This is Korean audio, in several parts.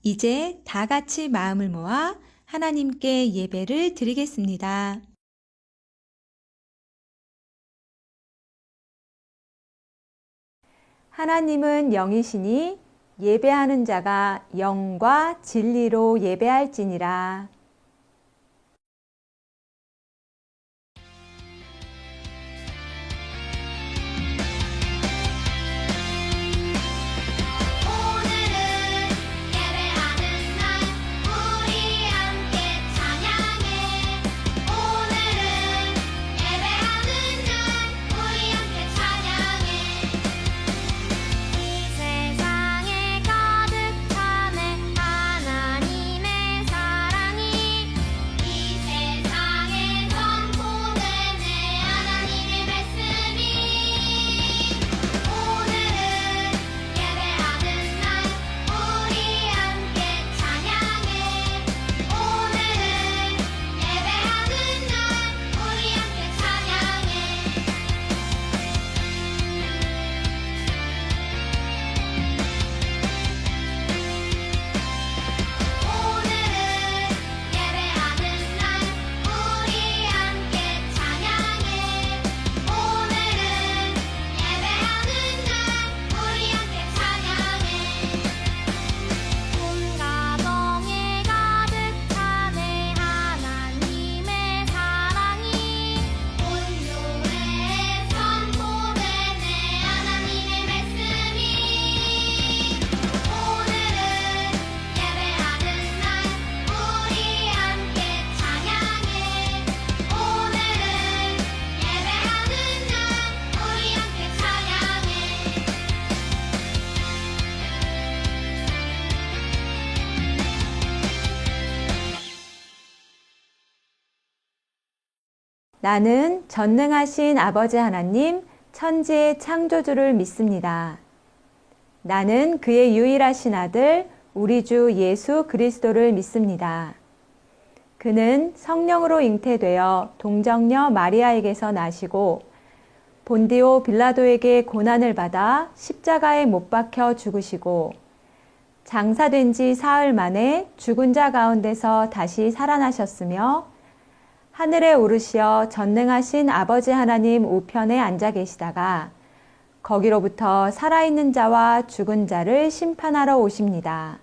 이제 다 같이 마음을 모아 하나님께 예배를 드리겠습니다. 하나님은 영이시니 예배하는 자가 영과 진리로 예배할지니라. 나는 전능하신 아버지 하나님, 천지의 창조주를 믿습니다. 나는 그의 유일하신 아들, 우리 주 예수 그리스도를 믿습니다. 그는 성령으로 잉태되어 동정녀 마리아에게서 나시고 본디오 빌라도에게 고난을 받아 십자가에 못 박혀 죽으시고 장사된 지 사흘 만에 죽은 자 가운데서 다시 살아나셨으며 하늘에 오르시어 전능하신 아버지 하나님 우편에 앉아 계시다가 거기로부터 살아있는 자와 죽은 자를 심판하러 오십니다.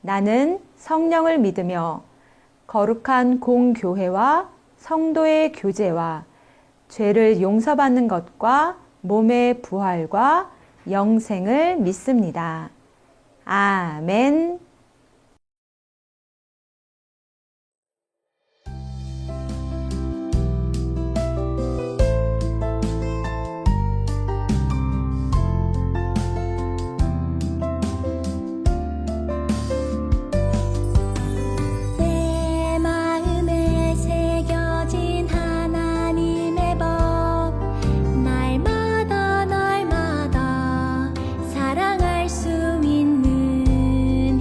나는 성령을 믿으며 거룩한 공교회와 성도의 교제와 죄를 용서받는 것과 몸의 부활과 영생을 믿습니다. 아멘. 날마다 수 있는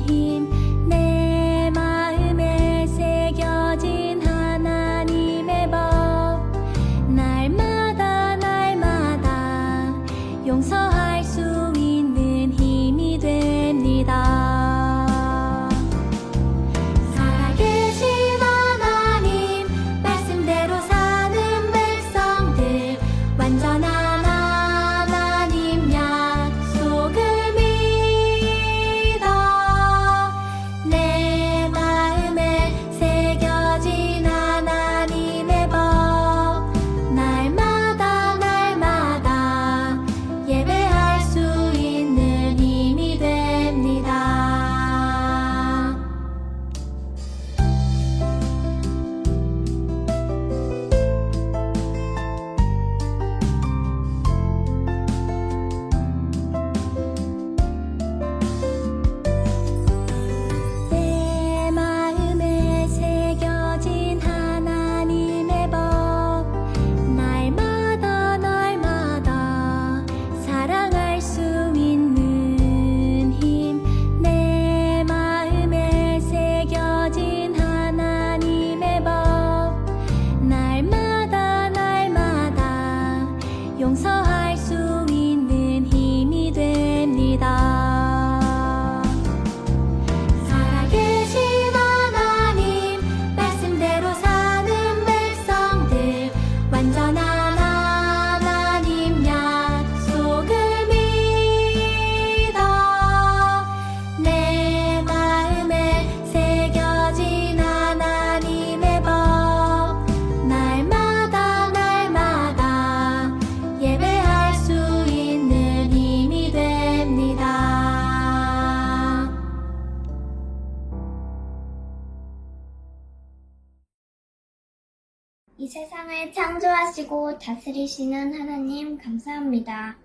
이 세상을 창조하시고 다스리시는 하나님 감사합니다.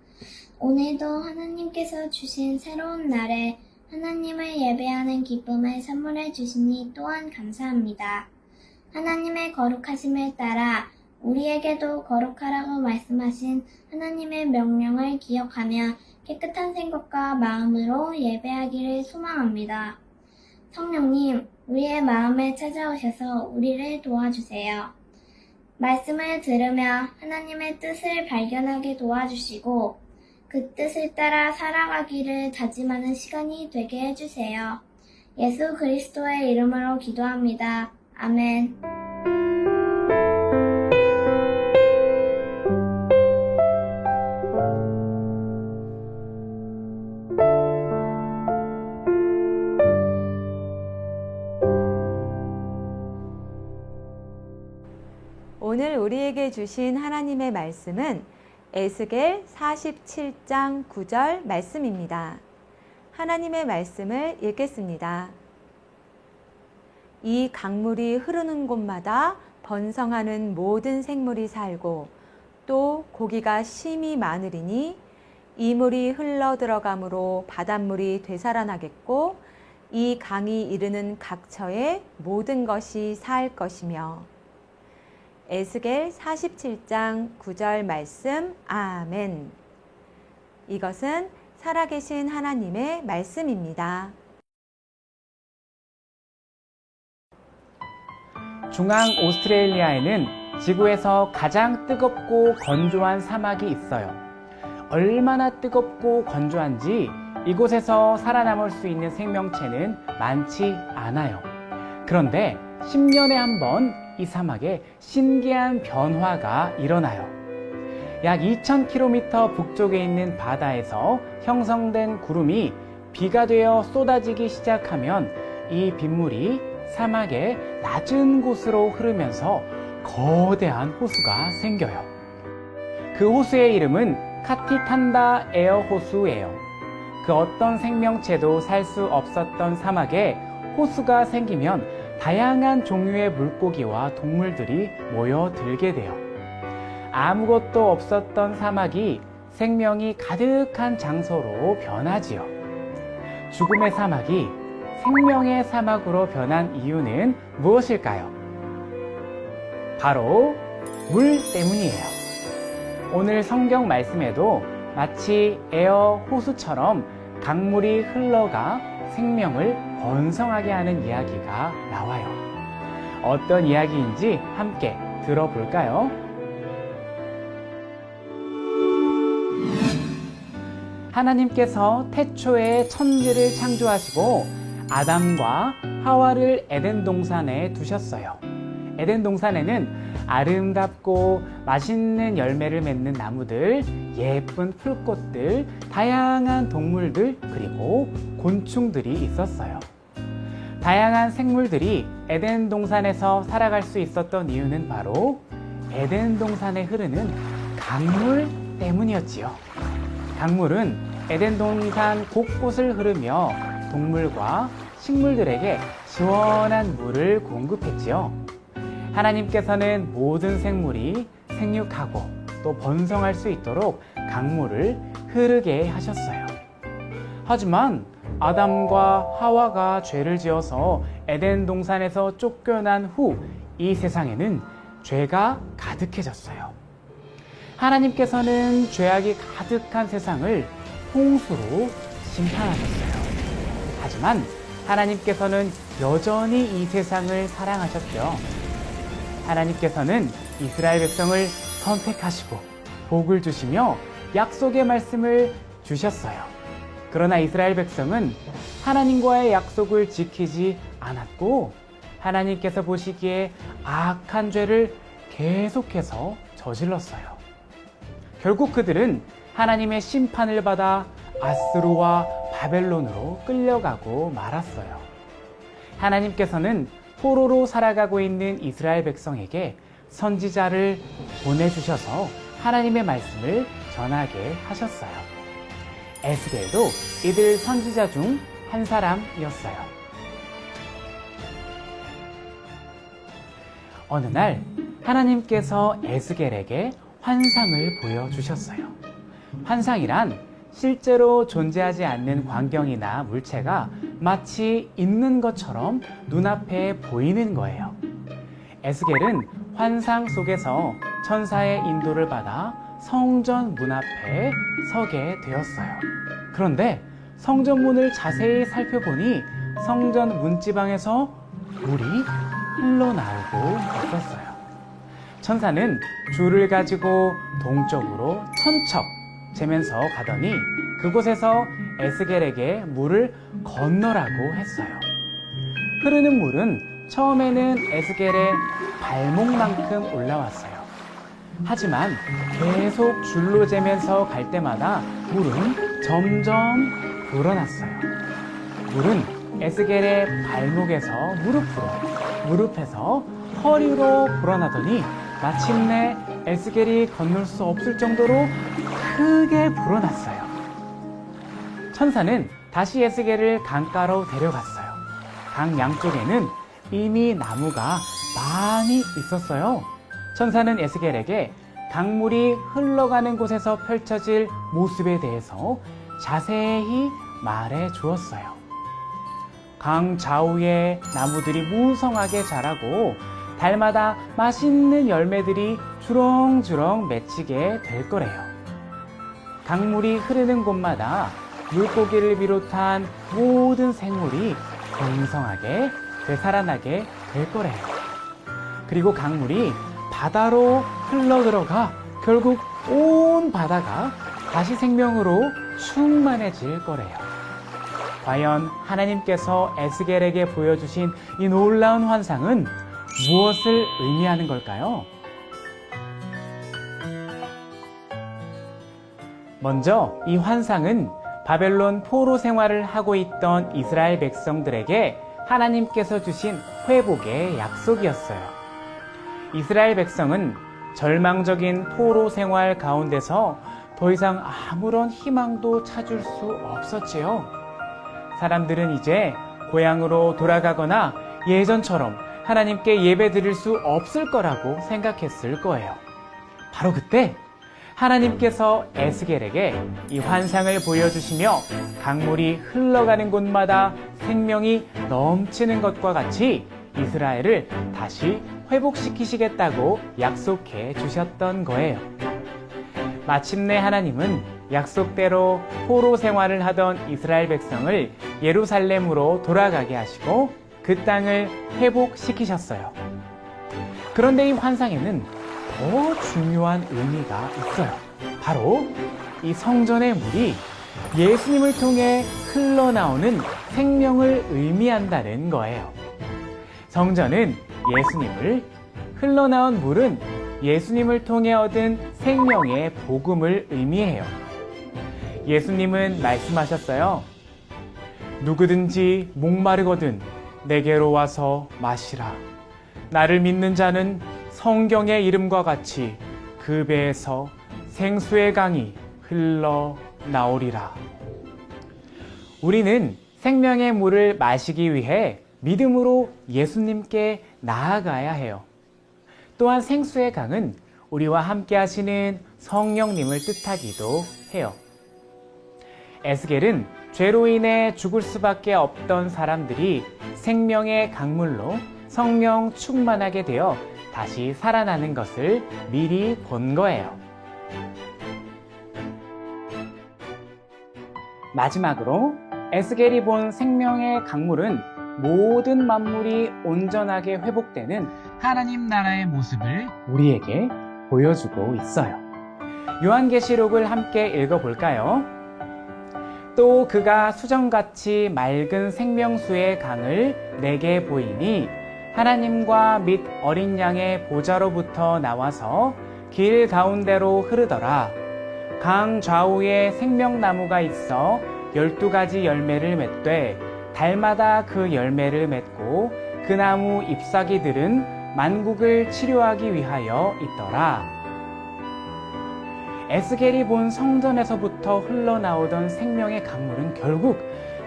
오늘도 하나님께서 주신 새로운 날에 하나님을 예배하는 기쁨을 선물해 주시니 또한 감사합니다. 하나님의 거룩하심을 따라 우리에게도 거룩하라고 말씀하신 하나님의 명령을 기억하며 깨끗한 생각과 마음으로 예배하기를 소망합니다. 성령님, 우리의 마음에 찾아오셔서 우리를 도와주세요. 말씀을 들으며 하나님의 뜻을 발견하게 도와주시고 그 뜻을 따라 살아가기를 다짐하는 시간이 되게 해주세요. 예수 그리스도의 이름으로 기도합니다. 아멘. 오늘 우리에게 주신 하나님의 말씀은 에스겔 47장 9절 말씀입니다. 하나님의 말씀을 읽겠습니다. 이 강물이 흐르는 곳마다 번성하는 모든 생물이 살고 또 고기가 심히 많으리니 이 물이 흘러 들어가므로 바닷물이 되살아나겠고 이 강이 이르는 각처에 모든 것이 살 것이며 에스겔 47장 9절 말씀 아멘. 이것은 살아계신 하나님의 말씀입니다. 중앙 오스트레일리아에는 지구에서 가장 뜨겁고 건조한 사막이 있어요. 얼마나 뜨겁고 건조한지 이곳에서 살아남을 수 있는 생명체는 많지 않아요. 그런데 10년에 한 번 이 사막에 신기한 변화가 일어나요. 약 2000km 북쪽에 있는 바다에서 형성된 구름이 비가 되어 쏟아지기 시작하면 이 빗물이 사막의 낮은 곳으로 흐르면서 거대한 호수가 생겨요. 그 호수의 이름은 카티탄다 에어 호수예요. 그 어떤 생명체도 살 수 없었던 사막에 호수가 생기면 다양한 종류의 물고기와 동물들이 모여들게 돼요. 아무것도 없었던 사막이 생명이 가득한 장소로 변하지요. 죽음의 사막이 생명의 사막으로 변한 이유는 무엇일까요? 바로 물 때문이에요. 오늘 성경 말씀에도 마치 에어 호수처럼 강물이 흘러가 생명을 번성하게 하는 이야기가 나와요. 어떤 이야기인지 함께 들어볼까요? 하나님께서 태초에 천지를 창조하시고 아담과 하와를 에덴 동산에 두셨어요. 에덴 동산에는 아름답고 맛있는 열매를 맺는 나무들, 예쁜 풀꽃들, 다양한 동물들, 그리고 곤충들이 있었어요. 다양한 생물들이 에덴 동산에서 살아갈 수 있었던 이유는 바로 에덴 동산에 흐르는 강물 때문이었지요. 강물은 에덴 동산 곳곳을 흐르며 동물과 식물들에게 시원한 물을 공급했지요. 하나님께서는 모든 생물이 생육하고 또 번성할 수 있도록 강물을 흐르게 하셨어요. 하지만 아담과 하와가 죄를 지어서 에덴 동산에서 쫓겨난 후 이 세상에는 죄가 가득해졌어요. 하나님께서는 죄악이 가득한 세상을 홍수로 심판하셨어요. 하지만 하나님께서는 여전히 이 세상을 사랑하셨죠. 하나님께서는 이스라엘 백성을 선택하시고 복을 주시며 약속의 말씀을 주셨어요. 그러나 이스라엘 백성은 하나님과의 약속을 지키지 않았고 하나님께서 보시기에 악한 죄를 계속해서 저질렀어요. 결국 그들은 하나님의 심판을 받아 아스루와 바벨론으로 끌려가고 말았어요. 하나님께서는 포로로 살아가고 있는 이스라엘 백성에게 선지자를 보내주셔서 하나님의 말씀을 전하게 하셨어요. 에스겔도 이들 선지자 중 한 사람이었어요. 어느 날 하나님께서 에스겔에게 환상을 보여주셨어요. 환상이란 실제로 존재하지 않는 광경이나 물체가 마치 있는 것처럼 눈앞에 보이는 거예요. 에스겔은 환상 속에서 천사의 인도를 받아 성전 문 앞에 서게 되었어요. 그런데 성전 문을 자세히 살펴보니 성전 문지방에서 물이 흘러나오고 있었어요. 천사는 줄을 가지고 동쪽으로 천척 재면서 가더니 그곳에서 에스겔에게 물을 건너라고 했어요. 흐르는 물은 처음에는 에스겔의 발목만큼 올라왔어요. 하지만 계속 줄로 재면서 갈 때마다 물은 점점 불어났어요. 물은 에스겔의 발목에서 무릎으로, 무릎에서 허리로 불어나더니 마침내 에스겔이 건널 수 없을 정도로 크게 불어났어요. 천사는 다시 에스겔을 강가로 데려갔어요. 강 양쪽에는 이미 나무가 많이 있었어요. 천사는 에스겔에게 강물이 흘러가는 곳에서 펼쳐질 모습에 대해서 자세히 말해 주었어요. 강 좌우에 나무들이 무성하게 자라고 달마다 맛있는 열매들이 주렁주렁 맺히게 될 거래요. 강물이 흐르는 곳마다 물고기를 비롯한 모든 생물이 풍성하게 되살아나게 될 거래요. 그리고 강물이 바다로 흘러들어가 결국 온 바다가 다시 생명으로 충만해질 거래요. 과연 하나님께서 에스겔에게 보여주신 이 놀라운 환상은 무엇을 의미하는 걸까요? 먼저 이 환상은 바벨론 포로 생활을 하고 있던 이스라엘 백성들에게 하나님께서 주신 회복의 약속이었어요. 이스라엘 백성은 절망적인 포로 생활 가운데서 더 이상 아무런 희망도 찾을 수 없었지요. 사람들은 이제 고향으로 돌아가거나 예전처럼 하나님께 예배 드릴 수 없을 거라고 생각했을 거예요. 바로 그때 하나님께서 에스겔에게 이 환상을 보여주시며 강물이 흘러가는 곳마다 생명이 넘치는 것과 같이 이스라엘을 다시 회복시키시겠다고 약속해 주셨던 거예요. 마침내 하나님은 약속대로 포로 생활을 하던 이스라엘 백성을 예루살렘으로 돌아가게 하시고 그 땅을 회복시키셨어요. 그런데 이 환상에는 더 중요한 의미가 있어요. 바로 이 성전의 물이 예수님을 통해 흘러나오는 생명을 의미한다는 거예요. 성전은 예수님을, 흘러나온 물은 예수님을 통해 얻은 생명의 복음을 의미해요. 예수님은 말씀하셨어요. 누구든지 목마르거든 내게로 와서 마시라. 나를 믿는 자는 성경의 이름과 같이 그 배에서 생수의 강이 흘러나오리라. 우리는 생명의 물을 마시기 위해 믿음으로 예수님께 나아가야 해요. 또한 생수의 강은 우리와 함께 하시는 성령님을 뜻하기도 해요. 에스겔은 죄로 인해 죽을 수밖에 없던 사람들이 생명의 강물로 성령 충만하게 되어 다시 살아나는 것을 미리 본 거예요. 마지막으로 에스겔이 본 생명의 강물은 모든 만물이 온전하게 회복되는 하나님 나라의 모습을 우리에게 보여주고 있어요. 요한계시록을 함께 읽어볼까요? 또 그가 수정같이 맑은 생명수의 강을 내게 보이니 하나님과 및 어린 양의 보좌로부터 나와서 길 가운데로 흐르더라. 강 좌우에 생명나무가 있어 12가지 열매를 맺되 달마다 그 열매를 맺고 그 나무 잎사귀들은 만국을 치료하기 위하여 있더라. 에스겔이 본 성전에서부터 흘러나오던 생명의 강물은 결국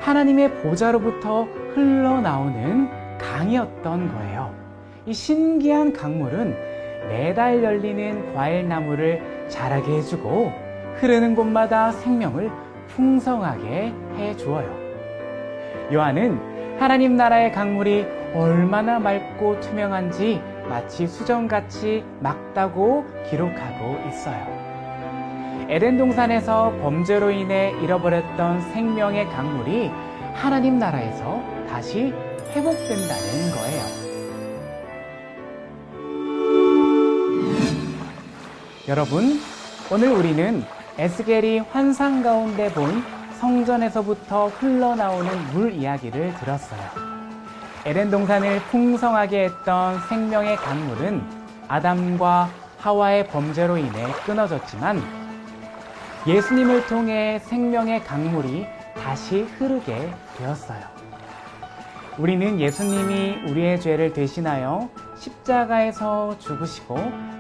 하나님의 보좌로부터 흘러나오는 강이었던 거예요. 이 신기한 강물은 매달 열리는 과일나무를 자라게 해주고 흐르는 곳마다 생명을 풍성하게 해주어요. 요한은 하나님 나라의 강물이 얼마나 맑고 투명한지 마치 수정같이 맑다고 기록하고 있어요. 에덴 동산에서 범죄로 인해 잃어버렸던 생명의 강물이 하나님 나라에서 다시 회복된다는 거예요. 여러분, 오늘 우리는 에스겔이 환상 가운데 본 성전에서부터 흘러나오는 물 이야기를 들었어요. 에덴 동산을 풍성하게 했던 생명의 강물은 아담과 하와의 범죄로 인해 끊어졌지만 예수님을 통해 생명의 강물이 다시 흐르게 되었어요. 우리는 예수님이 우리의 죄를 대신하여 십자가에서 죽으시고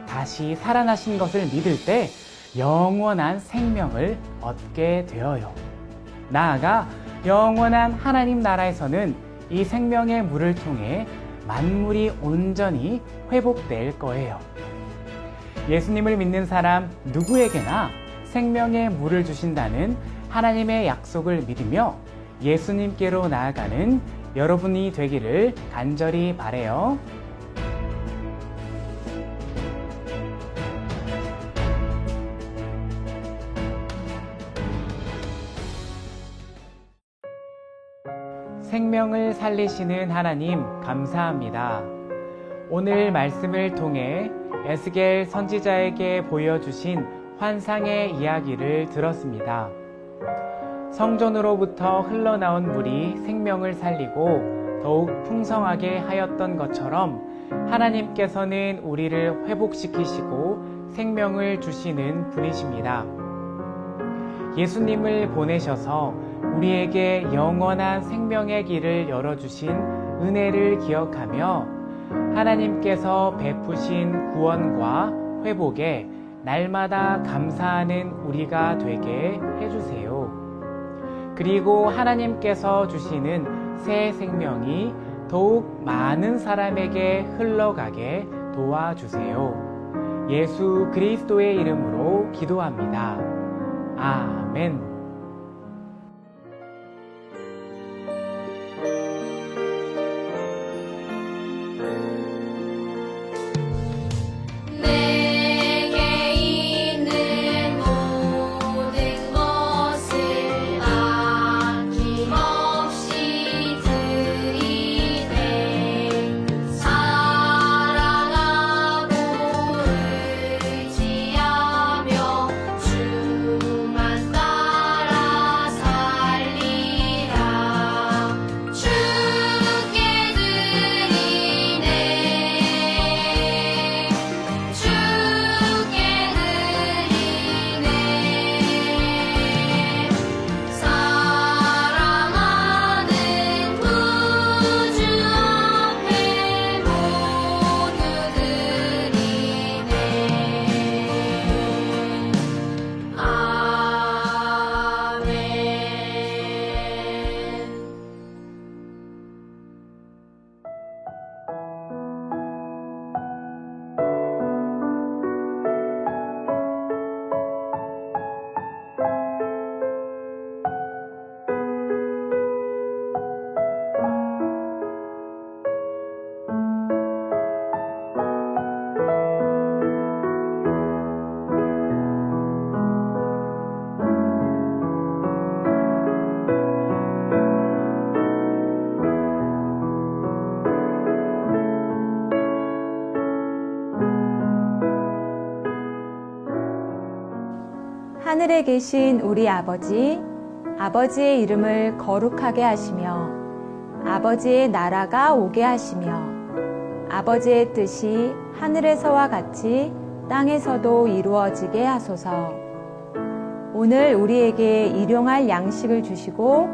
다시 살아나신 것을 믿을 때 영원한 생명을 얻게 되어요. 나아가 영원한 하나님 나라에서는 이 생명의 물을 통해 만물이 온전히 회복될 거예요. 예수님을 믿는 사람 누구에게나 생명의 물을 주신다는 하나님의 약속을 믿으며 예수님께로 나아가는 여러분이 되기를 간절히 바라요. 생명을 살리시는 하나님 감사합니다. 오늘 말씀을 통해 에스겔 선지자에게 보여주신 환상의 이야기를 들었습니다. 성전으로부터 흘러나온 물이 생명을 살리고 더욱 풍성하게 하였던 것처럼 하나님께서는 우리를 회복시키시고 생명을 주시는 분이십니다. 예수님을 보내셔서 우리에게 영원한 생명의 길을 열어주신 은혜를 기억하며 하나님께서 베푸신 구원과 회복에 날마다 감사하는 우리가 되게 해주세요. 그리고 하나님께서 주시는 새 생명이 더욱 많은 사람에게 흘러가게 도와주세요. 예수 그리스도의 이름으로 기도합니다. 아멘. 하늘에 계신 우리 아버지, 아버지의 이름을 거룩하게 하시며 아버지의 나라가 오게 하시며 아버지의 뜻이 하늘에서와 같이 땅에서도 이루어지게 하소서. 오늘 우리에게 일용할 양식을 주시고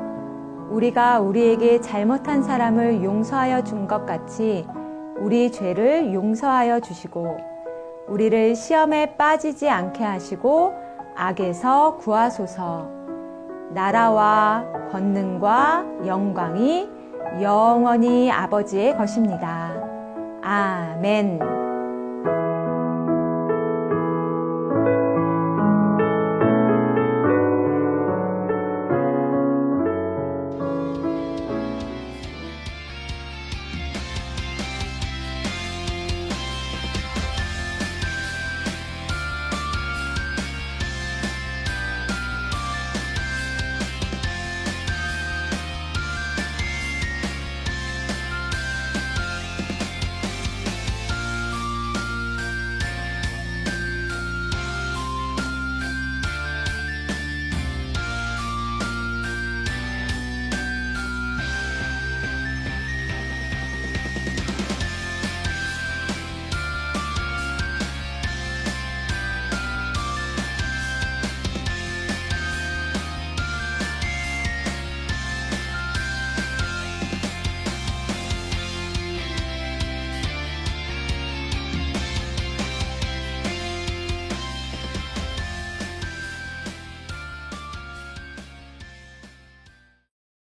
우리가 우리에게 잘못한 사람을 용서하여 준 것 같이 우리 죄를 용서하여 주시고 우리를 시험에 빠지지 않게 하시고 악에서 구하소서. 나라와 권능과 영광이 영원히 아버지의 것입니다. 아멘.